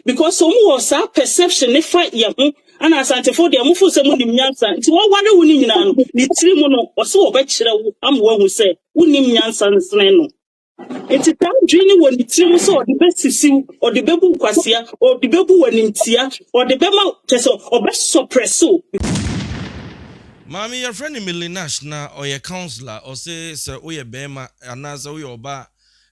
because some was a perception if I ya and asante for the amufu se munim nyansa nti wo ware woni nyina no ni tiri mu no wo se wo be kire wo am wo hu se wonim nyansa nsene no enti tam dwini wo ni tiri mu so de be sisiw o de bebu kwasia o de bebu wanimtia o de be ma teso o be suppresso. Mami, your friend Milinash na or your counselor or say sir oye bema anaza oye oba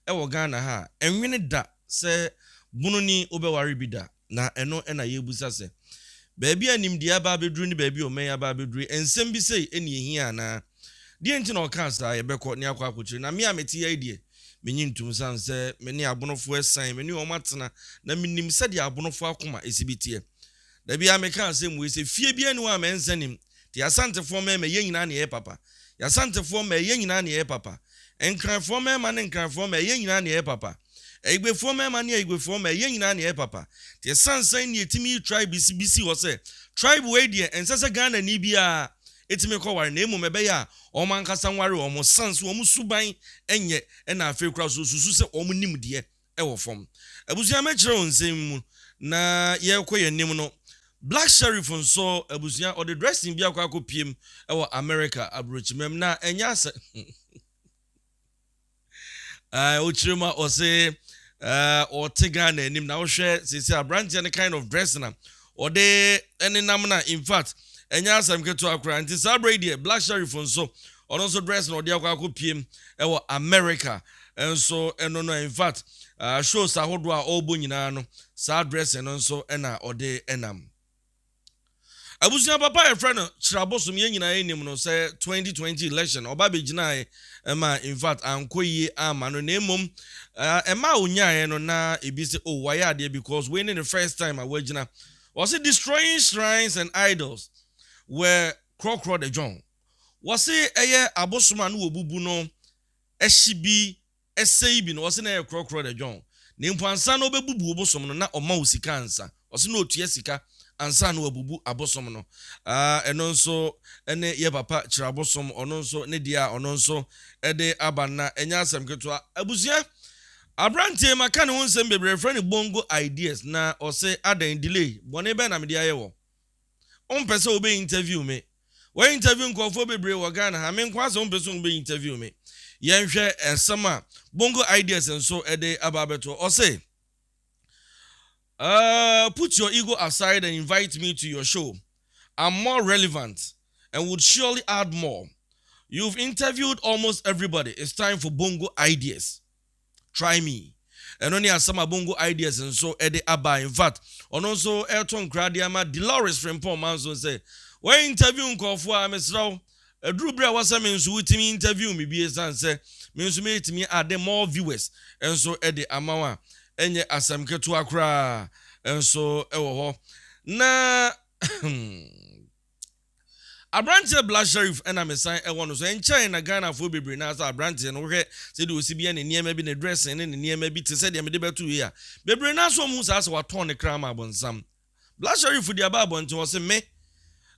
ewo Ghana ha enwene da se bununi obewari bida na eno ena yebusa se baby anim dia ba bedru ni baby o meya ba bedru ensem bi sei eni ehia na die nti na o cancer ye beko ne akwa akochiri na me ameti ya die menyi ntum san se me ne abonofo esan me ne o matena na minim se de abonofo akoma esibitie da bia me kan se mu ese fie bia ni wa me nsanim ti asante fo me ye nyina na ye papa ya sante fo me ye nyina na ye papa enkran fo me ma ne nkran fo me ye nyina na ye papa egbe fo me ma ne egbe fo me ye nyina na ye papa ti sansan ni etimi tribe bisi wo se tribe we die ensese Ghana ni bia etimi ko ware na emu mebe ya o man kasa nware o mo sanso o mo suban enye na afi kura so susu se o mo nim de e wo fom abusia me kire onsem mu na ye ko ye nim no Black Sheriff nso abusia or the dressing bia kwa kopiem e wo America abrochimem na enya se o chirema o se or Tigana enim na wo hwe sisi abrantia ne kind of dress na or de ene nam na in fact enya asem keto akra anti sabrady Black Sheriff nso or also dress na dia kwa kopiem e wo America enso eno no in fact shows ahodo a obo nyina no sa dress eno nso ena ode enam abusia papa e friend chirabosom ye nyina enim no say 2020 election oba begina ma in fact ankoyi ama no nemom ema onyae no na ebi say oh why are there because when in the first time awagina was it destroying shrines and idols where crocro the john was it eye abosoma no obubu no ehyibi eseibi no was na crocro the john nimpansa no obebubu obosom no na oma osika ansa was na otua sika ansa no abubu abosom no eno nso ene ye papa chirabosom ono nso ne dia ono nso ede abana enya asem keto abusia abrantie maka ne wonsem bebre friend bongo ideas na o say adan delay bone be na me dia ye wo on pese obe interview me we interview nkofo bebre wo Ghana ha me nkwa so on pese obe interview me yenhwe esema bongo ideas nso ede ababeto o say put your ego aside and invite me to your show. I'm more relevant and would surely add more. You've interviewed almost everybody. It's time for bongo ideas. Try me. And only as some bongo ideas and so Eddie Abba. In fact, on also Elton Gradiama, Dolores from Paul Manson say, we're interviewing Kofua, Miss Row. A Drew Brea was a means with me interview me, be as say, means me add them more viewers. And so Eddie Amawa. Enye asam ketu akra enso ewo ho na abrantie Black Sheriff ena mesan ewo no so enche na Ghana fo bebre na so abrantie no hwe se de osibia ne niema bi ne dressing ne niema bi te se de me de betu ya bebre na so mu sa waton ne kra ma bonsam Black Sheriff di aba bonte wo se me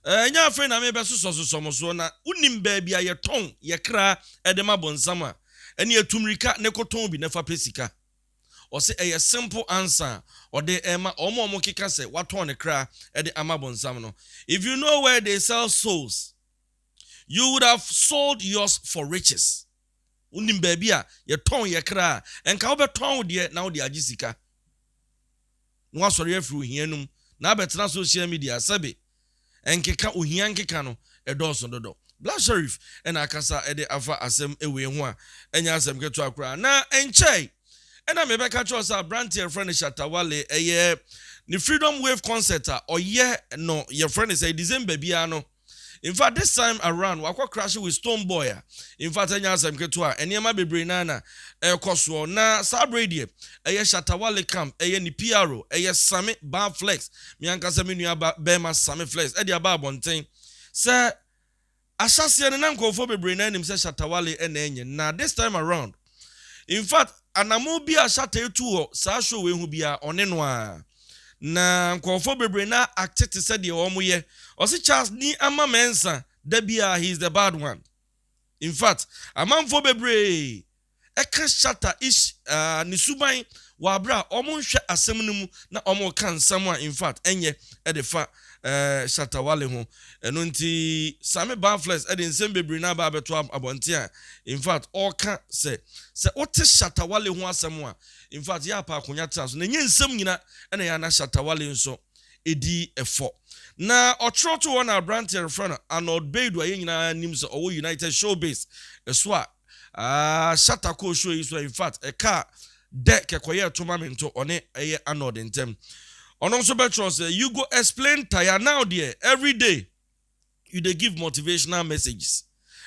enya afa na me be so mo so na unim ba bia ye ton ye kra e de ma bonsam a ene atumrika ne koton bi ne fa pesika or say a simple answer or they omo kika say what on the cry at the amabonsam no. If you know where they sell souls, you would have sold yours for riches. Unim baby ye ton ye cry and ka be ton de now the agisika. No sorry every hienum na betra social media sabe and keka uhian keka no e doso dodo. Black Sheriff and akasa e de afa asem ewe ho a enya asem keto akra na enchei. And I'm a catch us a brand your friend Shatawale a year the Freedom Wave concert or yeah no your friend is a December biano. In fact, this time around, we crash with Stone Boy. In fact, I am Ketua, and Yama Bibrinana, a Coswo, na Sabrady, a Shatawale camp, a Yenny Piaro, a Summit Bar Flex, Mianca Saminia Bema Summit Flex, Eddie Ababontain. Sir, Assassin and Uncle for Bibrinana himself Shatawale and Enyan. Now, this time around, in fact, anamobi a shate tu sa show we hu bia onenwa na nkofo bebre na active said the omoye o se Charles ni ama mensa da bia he is the bad one. In fact, amanfo bebre eka shata ish ni suban wabra omo nhwe asem no mu na omo ka nsam a in fact enye e de fa Shatawale ho eno nti Same Banflex e de nsem bebre na ba beto abonte a in fact all ka se wote Shatawale ho asem a in fact ya pa akonya trans na nye nsem nyina ena ya na Shatawale nso edi efo na otroto won na brand refrena Arnold Beidwa ye nyina nim so owo United Showbiz eso a Shatako show is in fact a car Djka koye tournament one eye Arnold ntem ono so betro say you go explain tire now there every day you dey give motivational messages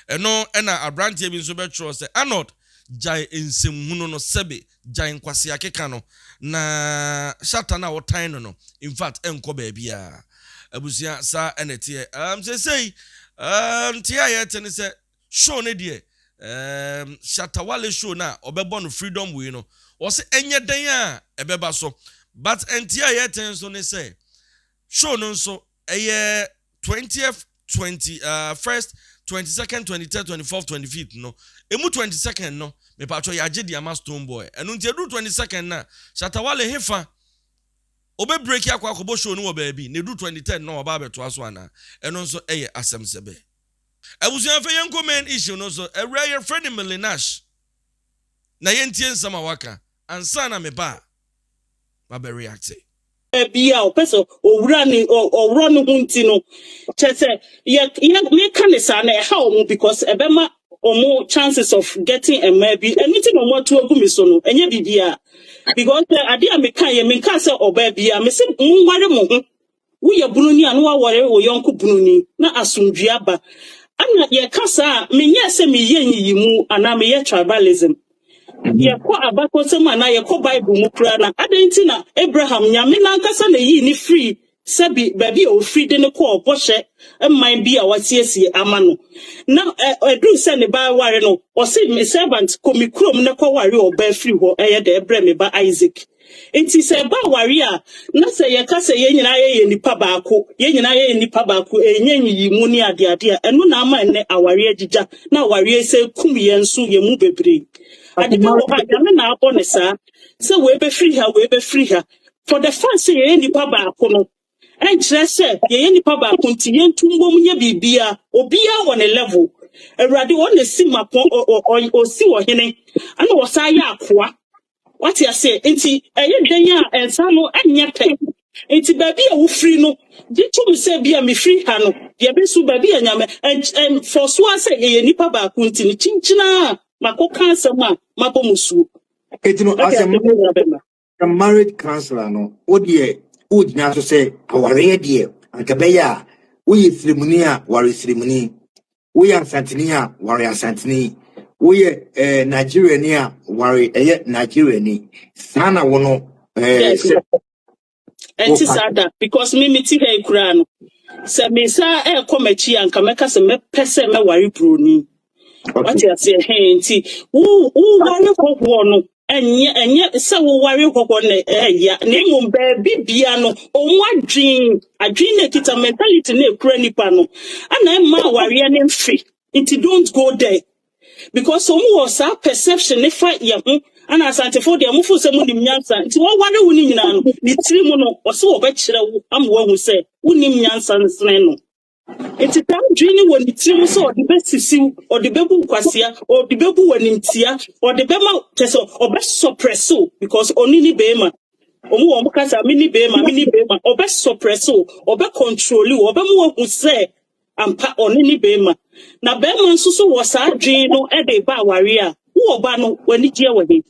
eno na abrantie bi so betro say Arnold jai ensem hunu no sebe jai nkwase akeka no na Shatta na wotan no in fact enko ba bia abusia sa enete say tia ye tene say show ne there Shatawale show na obebo no freedom we no o se enye den a ebeba so but entia ye ten so ne say show no so eye 20th 21st 22nd 23rd 24th 25th no emu 22nd no me pa cho ya je dia ma Stone Boy enu nti edu 22nd na Shatawale hefa obe break akwa akobo show no wo ba bi na edu 23rd no oba beto aso ana enu nso eye asem sebe abusuan fe yen comment issue no so area friend Melinash na yentie nsama waka ansa na me ba be react bia o peso owura ni owro no hunti no chese ye me kan sa na ha omo because ebema omo chances of getting a maybe anything omo to agu mi so no enye bibia because ade a me kan say oba bia me se nware mo ho wo ye bununi anu wa wore wo yonko bununi na asumdua ba ana ye kasa me nya se me ye nyiyimu ana me ye tribalism ye ko abako se ma na ye ko Bible mu kura na adenti na Abraham nyame na nkasa na yi ni free sabi baby o free de ne ko oboshe emman bi a wasiesie ama no na edu se ne ba ware no o se me servant ko mi krom ne ko ware o ba free ho eye de ebre me ba Isaac enti se ba ware a na se ye ka se ye nyina ye nipa baako ye nyina ye nipa baako enye yi mu ni ade ade enu na ama ne aware agija na aware se kum ye nso ye mu bebre adika wo ha jame na abone sa se we be free ha for the fact say ye nipa baako no enkyere se ye nipa baako nti ye ntumbom nya bibia obia wo ne level awurade won na si mapon o si wo hene ana wo sa ya akoa what you say enti eye den ya ensa no anya pe enti baby a wo free no ditum se bia me free ha no ye be su baby anyame for so say ye nipa baako nti ni chinchina makoka asema mabomusu etino asem a married counselor no odie ujina so say aware die ankabeya we srimuni a ware srimuni we ansantini a ware ansantini we Nigerian a ware Nigerian sana wono enti sada because me meti ha ikura no se me sa komachi anka meka se me pese me ware broni what you say enti wo ware kokwo no enye se wo ware kokwo na ya na emum ba bibia no onwa adwin na kita mentality na ekura nipa no ana emma ware na mfi enti don't go there because some was a perception ne fa ye ho ana asantefo de amufo se mu nim nyansa nti wo ware wo ni nyina no ni tiri mu no wo se wo ba kire wo am wo hu se wo nim nyansa nsene no enti tam dwini wo ni tiri mu so de besisi o de bebu kwasia o de bebu wanimtia o de bema teso o be suppresso because oni ni bema omu wo mukasa mini bema o be suppresso o be control o be mu hu se ampa oni ni bema na bema nsusu wo sa adwen no e de ba ware a wo ba no wani gie wani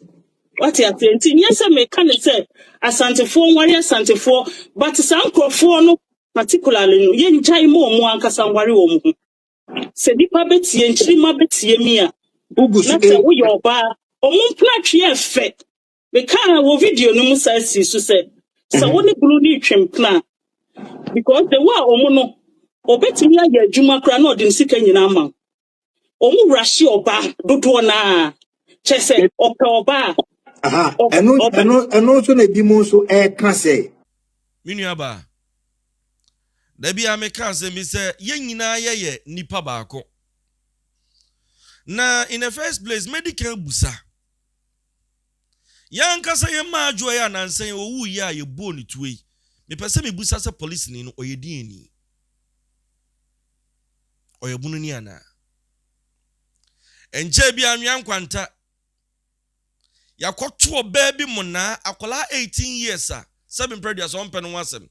what you say enti nyese me kan say asantefo ware asantefo but sankrofo no particularly no ye njai mo ankasa ware wo mu se nipa betie nchirima betie mi a ugusu na wo yo ba omumpla twe efe me kan wo video no mu sa si so se wo ne bulu ni twempna because the wa omu no obetimi ya adwuma kra na odin sika nyina ama omu rashi oba dodo na chese ope oba aha eno so na bi mo so ka say minuaba da bia me kan se mi se ye nyina ye nipa baako na in the first place medical busa Yankasa ye ma adwo ya nansan owu ya ye bo ni tuwe. Me pese me busa se police ni no oyedi ni. Oyebunu ni ana. Enje bi anwan kwanta. Yakoto baby mona akola 18 years a 7 previous on pen wasem.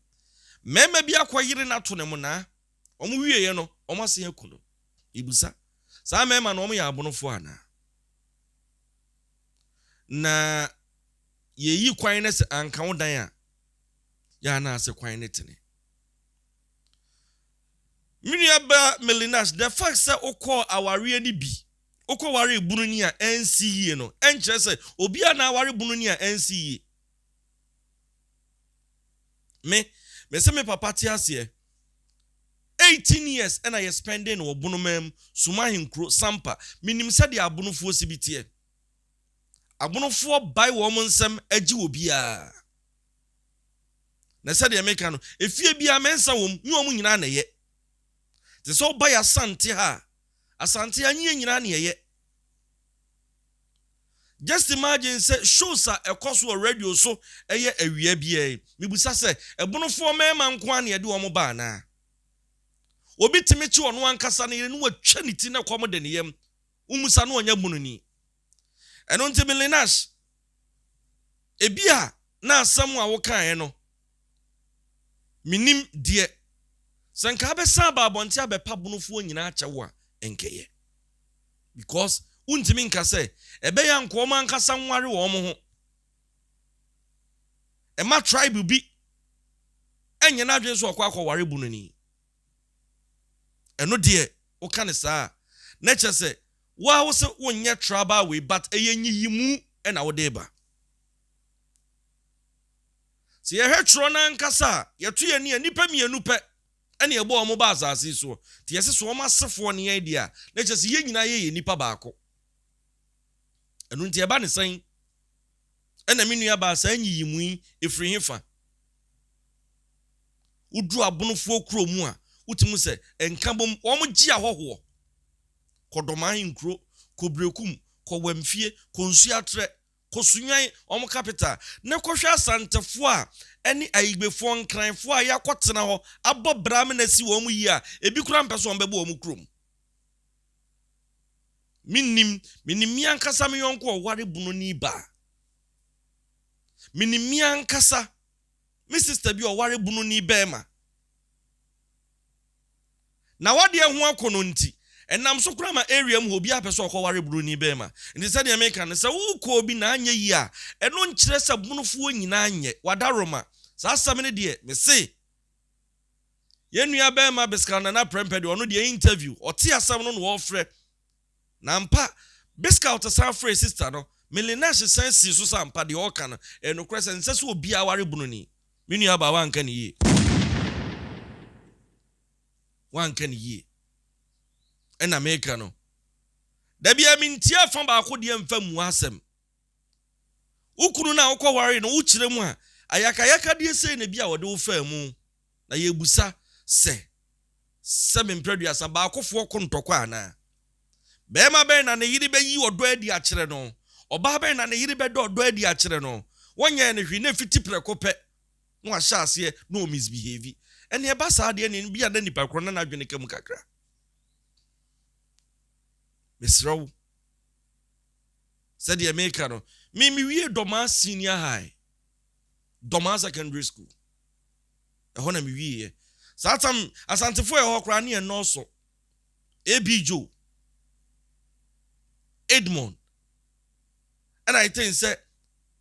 Meme bi akoyire na to ne mona. Omu wiye ye no, omu ase yakunu. Ibusa. Sa mema no omu ya abonofo ana. Na ye yi kwan ne se anka wo dan a ya na ase kwan ne tene. Miniaba Melinas the fact say okọ aware ni bi okọ ware bunu ni a NCE no enche say obi a na aware bunu ni a NCE me se me papa ti ase 18 years and I spending wo bunu mem suma hinkro sampa minim se de abunofo sibitie abunofo bai wo nsem agi obi a na se de make no efie bia mensa wom nyi wo nyina na ye. Te so buy asante ha. Asante anye nyina na ye. Just imagine say shows a ekoso radio so eye awia bia. Mibusa say ebonofo mema nko an ye de omo ba na. Obi timichi ono ankasa na ye no watwa ni ti na komo de ne yam. Umusa no onya bunu ni. Eno nti Melinas. Ebia na asam a wo kan no. Minim die Sanka be saba abonti abepa bonofo nyina achewo a enkeye. Because untimi nka say ebe ya nko ma nkasa nware wo mo ho. E ma tribe bi enye na adwen so akwa ware bunu ni. Eno de wo ka ne saa na che say wa wo se wonye tribal we but eyenyi yimu e na wo de ba. Si ye hetro na nkasa ye to ye ni nipa mienu pe ene ebo omo ba asase so te yese so omo asefo ne ya dia na che se ye nyina ye nipa baako enu nti eba ne san ena minu ya ba sa anyi yimu efiri hefa udu abonofo kromu a utimu se enkabom omo gi ahoho kodoman nkro kobrekum kowamfie konsu atre kosunyan omo capital ne kohwe asantefo a eni ayigbefo nkranfo a yakotena ho abobram na si wo mu yi a ebi kura mpeso on bebo wo mu krom minim yankasa me yonko oware bunu ni ba minim yankasa mi sister bi oware bunu ni ba ma na wade ho akono nti enam so kura ma area mu obi apeso okoware bunu ni ba ma nti se de America ne se wo ko obi na anya yi a eno nkire se bunufuo nyina anye wadaroma sa asamene de me se yenua ba ma biskana na prempede ono de interview oti asam no no ofre na mpa biska otasa free sister no Melinas sense so sampa de oka no eno kure sense so obi aware bunu ni menua ba wanka ni yi wanka ni yi ena America no da bia mintia fa ba ko de mfa mu asem ukunu na ukoware no ukire mu a ayaka de sei na bia wode wo fa mu na yebusa se 7 previous ba akofo kontokwa ana bema be na ne yiri be yi odo adi a kire no oba be na ne yiri be do odo adi a kire no wonye ne hwi na fiti prekope no ahya ase no misbehave ene e ba sa de ne bia na nipa kro na adwene kam kakra Misraw said the American me wie Doma senior high Doma secondary school e ho na me wie satam asantefo e ho kra na e no so Joe Edmond and I think say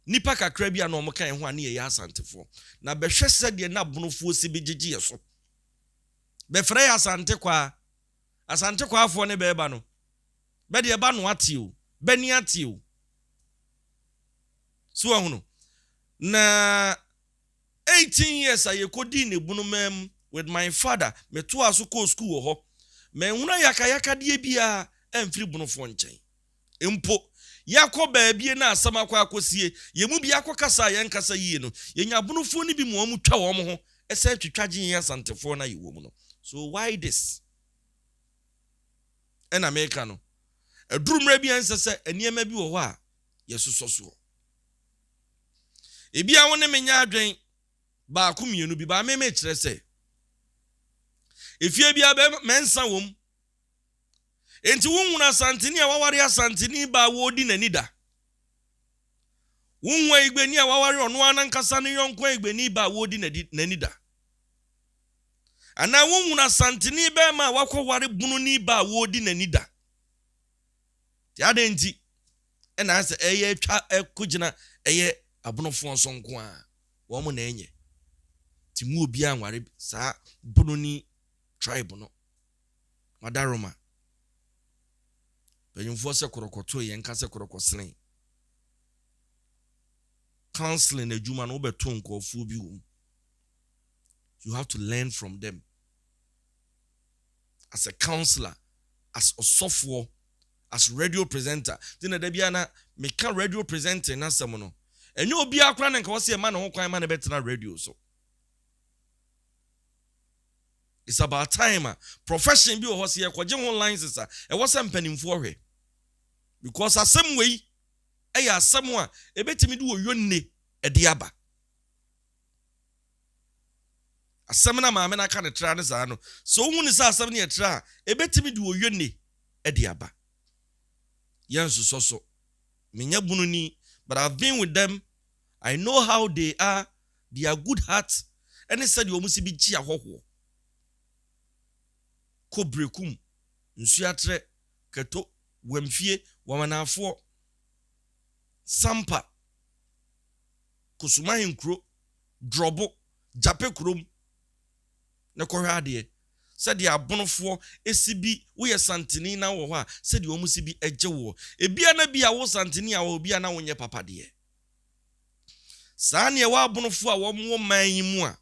nipa kakra bia na omo kan ho na ye asantefo na be hwe se de na bonofo si begigi so be frɛ asante kwa afo ne be ba no be de ba no atio bani atio so ahunu na 18 years I kodi ne bunu mem with my father me to aso ko school ho me huna yaka de bia emfiri bunofo nchen empo yakọ baabie na asama kwa akosie yemu bia akokasa ye nkasa yie no yenya bunofo ni bi mo mu twa wo mo ho ese twitwaje yen asantefo na yiwo mu no so why this en America no edurumra bi ensese eniema bi wo ho a yesoso so ebi a wone menya adwen ba ku mienu bi ba me kire se efie bia be mensa wom enti wonwuna santini a waware asantini ba wodi nanida wonwa igbeni a waware ono anankasa ne yonko igbeni ba wodi nanida ana wonwuna santini be ma wakoware bunu ni ba wodi nanida ti adenti ena ase eye twa ekugina eye abonofo nsonko a wo mo na enye ti mu obi anware sa bunu ni tribe no madaroma benyumfo se korokoto ye nka se korokoslen counseling ejuma no beto nkofu bi wo you have to learn from them as a counselor, as a software, as radio presenter. Then there be ana make radio presenter na samono. And you be a clan and cause a man who can man better radio so. It's about time. Profession be or here kwa online sir. And what's happening for her? Because a some way, someone a better me do yonne a diaba. Asamna ma me na ka ne tra ne za no so hu ni sa asam ne tra e betimi de oyone e de aba yansu so menya bunu ni but I've been with them. I know how they are good hearts and said you musi bi chi ahoho ko brekum nsu atre keto wamfie wamanafo sampa kusuma hinkro drobo jape krom na kohade said the abonofo esibi wo ye santini na wo ho a said o musi bi eje wo ebia na bia wo santini a wo bia na wonye papa de saa ne wa abonofo a wo mo man yi mu a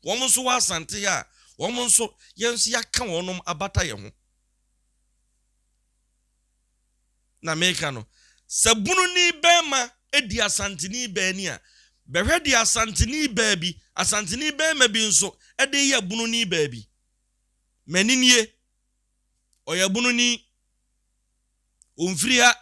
wo mo so wa sante a wo mo so yenso yaka wonom abata ye ho na meka no sabunu ni bema edi asantini be ni a behwe di asantini ba bi asantini bema bi nso ede ye bunu ni ba bi maninie oya bunu ni onfria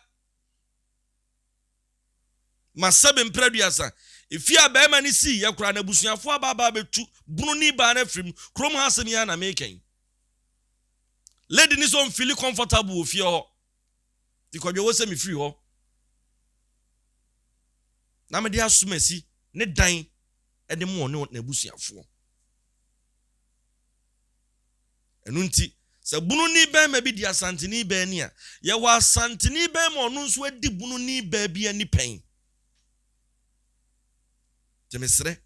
masabe mpraduasa ifia bema ni si ye kura na busuafo ababa betu bunu ni ba na frim krom hasem ya na meken lady ni so feel comfortable ofie ho dikwadwe wo se me free ho na me dia asumasi ne dan ede mo ne na busuafo enunti se bunu ni ba ma bi di asantini ba ni a ye wa asantini ba ma onu nso adi bunu ni ba bi ani pen temesre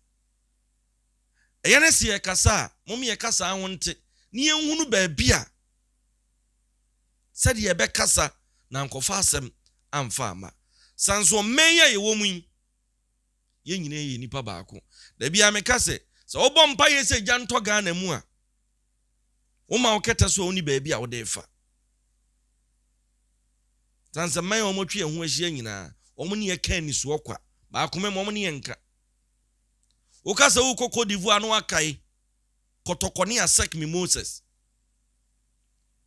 eyane se ye kasa mom ye kasa ahonte ni enhunu ba bi a said ye be kasa na nkofa asem amfa ama sanso menya ye wo mu ye nyine ye nipa baako da bia me kase se obo mpa ye se gyanto ga na mu a wo ma oketa so oni ba bi a wo de fa sanso man o motwe ho ahia nyina o mo ne ye kan ni so okwa baako me mo ne ye nka wo kase wo kokko divu anu akai kotokoni asek mi Moses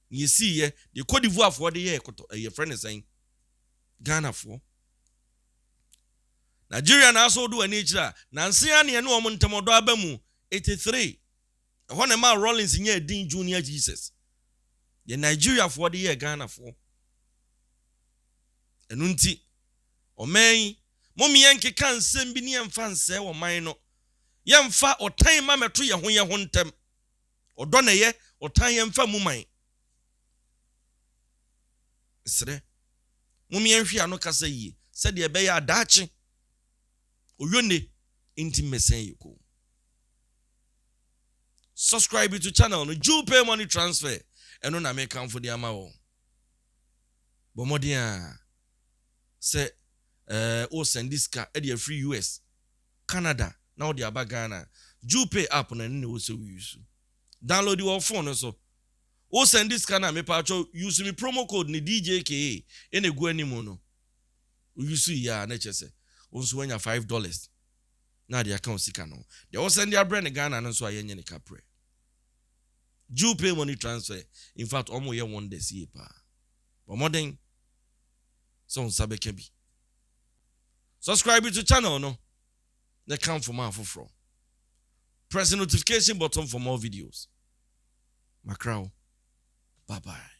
you see ye the Cote d'Ivoire for the year your friend is saying Ghana for Nigeria na so do anichira na nsia ne no omo ntemodo abamu 83 ehona ma Rollins nye din junior Jesus the Nigeria for the year Ghana for enunti omen momi yenke kan nsem bi ne yemfa nse wo man no yemfa otan ma meto ye ho ntem odo na ye otan yemfa mu man sre mumi enhwe ano kasa yi said ye be ya adachi oyone inti mesen yiko subscribe to channel no Djka money transfer eno na make am for the amawo bomodia say o send this car e dey free US Canada now the aba Ghana Djka app na ne wo se use download your phone so o send this kana me pacho use me promo code ni Djka ene go animu no use ya na chese onso wanya $5 na the account sika no they o send their brand Ghana no so ayenye ne kapre Djka money transfer in fact omo ye one day see pa but modern so sabe kebi subscribe to channel no na come for man for. Press the notification button for more videos. Macrao. Bye bye.